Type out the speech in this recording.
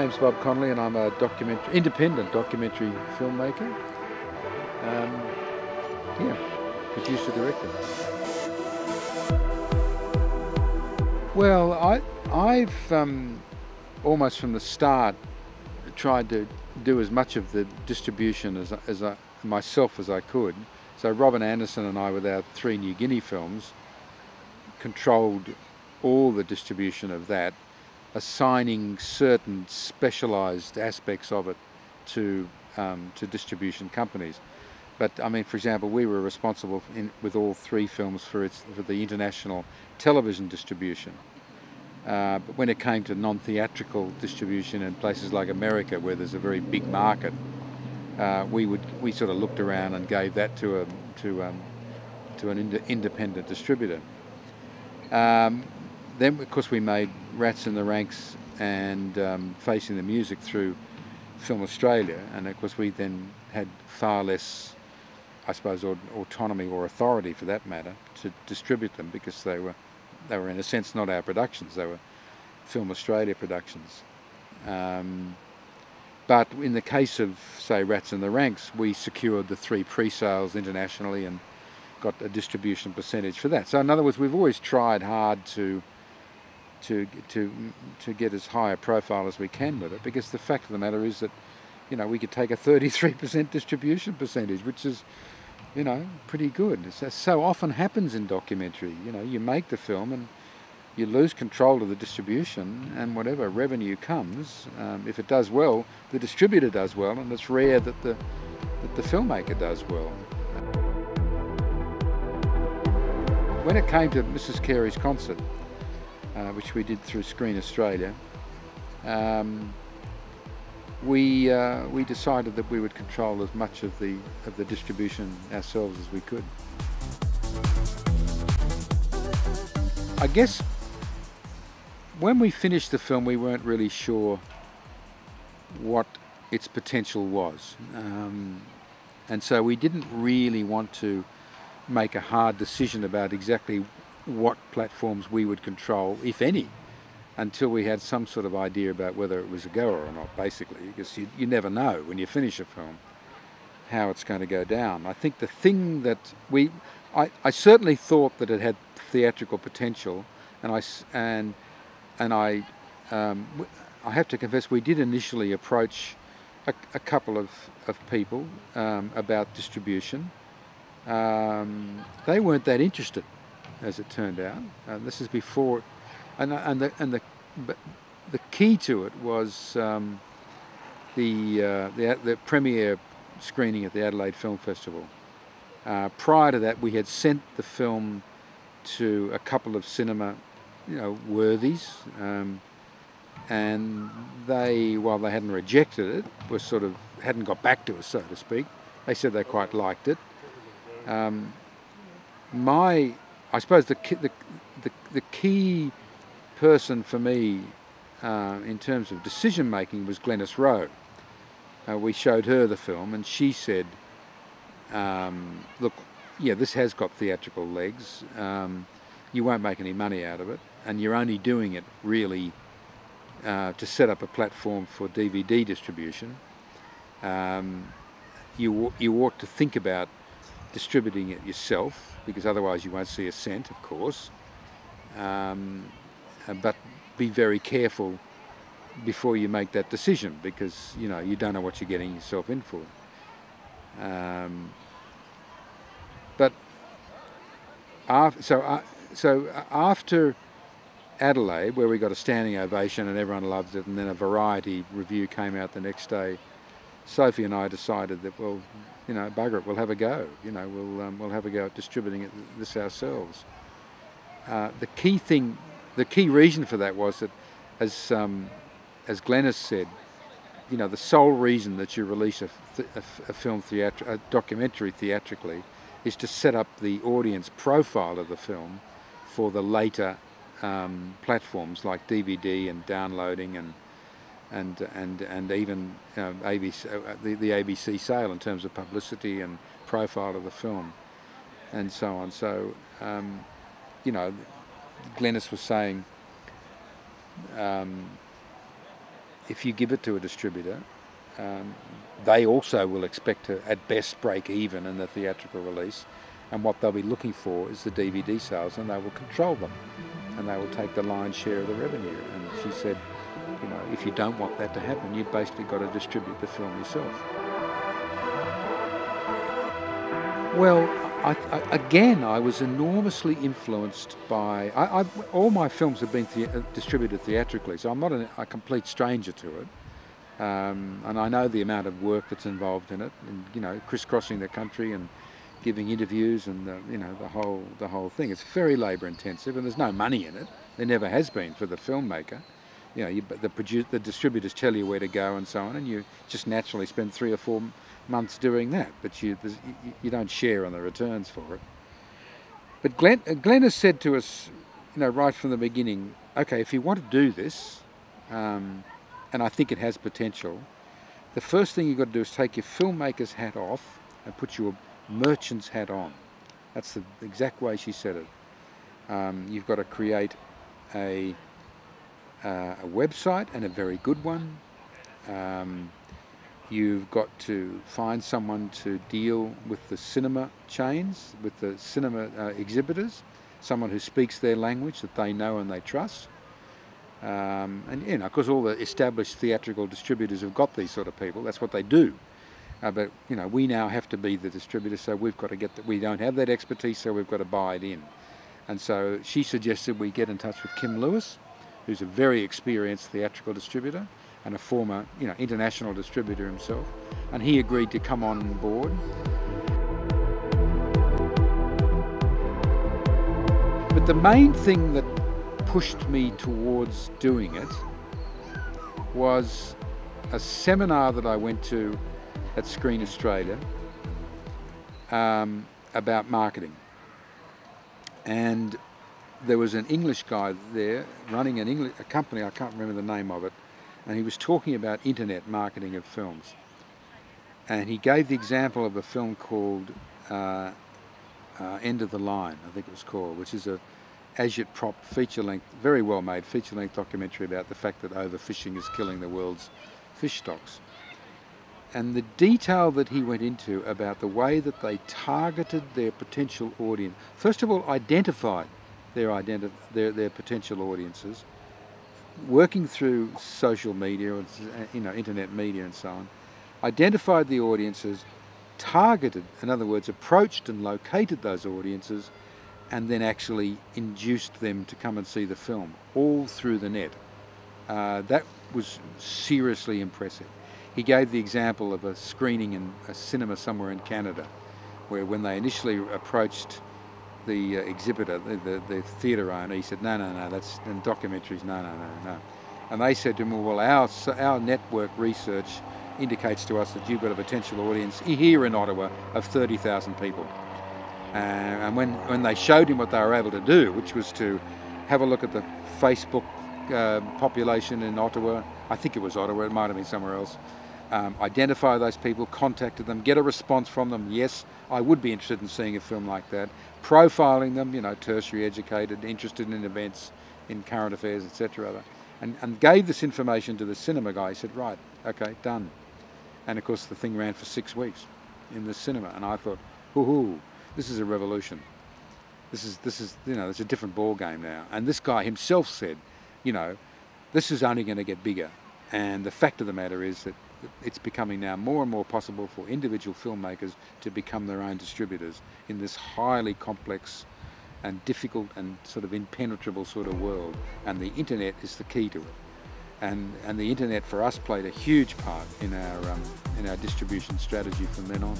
name's Bob Connolly, and I'm a independent documentary filmmaker. Producer director. Well, I've almost from the start tried to do as much of the distribution as myself as I could. So Robin Anderson and I, with our 3 New Guinea films, controlled all the distribution of that, assigning certain specialised aspects of it to distribution companies. But I mean, for example, we were responsible with all 3 films for the international television distribution. But when it came to non-theatrical distribution in places like America, where there's a very big market, we sort of looked around and gave that to an independent distributor. Then, of course, we made Rats in the Ranks and Facing the Music through Film Australia, and of course we then had far less, I suppose, autonomy or authority, for that matter, to distribute them, because they were in a sense not our productions; they were Film Australia productions. But in the case of, say, Rats in the Ranks, we secured the 3 pre-sales internationally and got a distribution percentage for that. So in other words, we've always tried hard to get as high a profile as we can with it, because the fact of the matter is that, you know, we could take a 33% distribution percentage, which is, you know, pretty good. It so often happens in documentary. You know, you make the film and you lose control of the distribution, and whatever revenue comes, if it does well, the distributor does well, and it's rare that the filmmaker does well. When it came to Mrs. Carey's concert, which we did through Screen Australia, we decided that we would control as much of the distribution ourselves as we could. I guess when we finished the film, we weren't really sure what its potential was, and so we didn't really want to make a hard decision about exactly what platforms we would control, if any, until we had some sort of idea about whether it was a goer or not, basically, because you never know when you finish a film how it's going to go down. I think the thing that I certainly thought that it had theatrical potential, and I have to confess, we did initially approach a couple of people about distribution. They weren't that interested, as it turned out. This is before, but the key to it was the premiere screening at the Adelaide Film Festival. Prior to that, we had sent the film to a couple of cinema, worthies, and they, while they hadn't rejected it, hadn't got back to us, so to speak. They said they quite liked it. I suppose the key person for me in terms of decision making was Glenys Rowe. We showed her the film, and she said, look, yeah, this has got theatrical legs. You won't make any money out of it, and you're only doing it really to set up a platform for DVD distribution. You ought to think about distributing it yourself, because otherwise you won't see a cent, of course. But be very careful before you make that decision, because you don't know what you're getting yourself in for. So after Adelaide, where we got a standing ovation and everyone loved it, and then a Variety review came out the next day, Sophie and I decided that, well, bugger it, we'll have a go. We'll have a go at distributing this ourselves. The key reason for that was that, as Glenys said, the sole reason that you release a documentary theatrically is to set up the audience profile of the film for the later platforms like DVD and downloading and even ABC, the ABC sale in terms of publicity and profile of the film, and so on. So, Glenys was saying, if you give it to a distributor, they also will expect to, at best, break even in the theatrical release, and what they'll be looking for is the DVD sales, and they will control them, and they will take the lion's share of the revenue. And she said, you know, if you don't want that to happen, you've basically got to distribute the film yourself. Well, I was enormously influenced by... all my films have been distributed theatrically, so I'm not a complete stranger to it. And I know the amount of work that's involved in it, and, you know, crisscrossing the country and giving interviews and, you know, the whole thing. It's very labour intensive, and there's no money in it. There never has been for the filmmaker. You know, the distributors tell you where to go and so on, and you just naturally spend 3 or 4 months doing that, but you don't share on the returns for it. But Glenn has said to us, you know, right from the beginning, okay, if you want to do this, and I think it has potential, the first thing you've got to do is take your filmmaker's hat off and put your merchant's hat on. That's the exact way she said it. You've got to create a website, and a very good one. You've got to find someone to deal with the cinema chains, with the cinema exhibitors, someone who speaks their language that they know and they trust. And, you know, of course, all the established theatrical distributors have got these sort of people. That's what they do. But, you know, we now have to be the distributor, so we've got to get that. We don't have that expertise, so we've got to buy it in. And so she suggested we get in touch with Kim Lewis, who's a very experienced theatrical distributor and a former, you know, international distributor himself, and he agreed to come on board. But the main thing that pushed me towards doing it was a seminar that I went to at Screen Australia about marketing. And there was an English guy there running a company, I can't remember the name of it, and he was talking about internet marketing of films. And he gave the example of a film called End of the Line, I think it was called, which is a agitprop feature-length, very well-made feature-length documentary about the fact that overfishing is killing the world's fish stocks. And the detail that he went into about the way that they targeted their potential audience, first of all identified their potential audiences, working through social media, you know, internet media and so on, identified the audiences, targeted, in other words, approached and located those audiences, and then actually induced them to come and see the film, all through the net. That was seriously impressive. He gave the example of a screening in a cinema somewhere in Canada, where when they initially approached the exhibitor, the theatre owner, he said, no, that's in documentaries, no. And they said to him, well, our network research indicates to us that you've got a potential audience here in Ottawa of 30,000 people. And when they showed him what they were able to do, which was to have a look at the Facebook population in Ottawa, I think it was Ottawa, it might have been somewhere else, identify those people, contacted them, get a response from them, yes, I would be interested in seeing a film like that, profiling them, you know, tertiary educated, interested in events, in current affairs, etc. And gave this information to the cinema guy. He said, right, okay, done. And of course the thing ran for 6 weeks in the cinema, and I thought, hoo-hoo, this is a revolution. This is, you know, it's a different ball game now. And this guy himself said, you know, this is only going to get bigger. And the fact of the matter is that it's becoming now more and more possible for individual filmmakers to become their own distributors in this highly complex and difficult and sort of impenetrable sort of world. And the internet is the key to it. And the internet for us played a huge part in our distribution strategy from then on.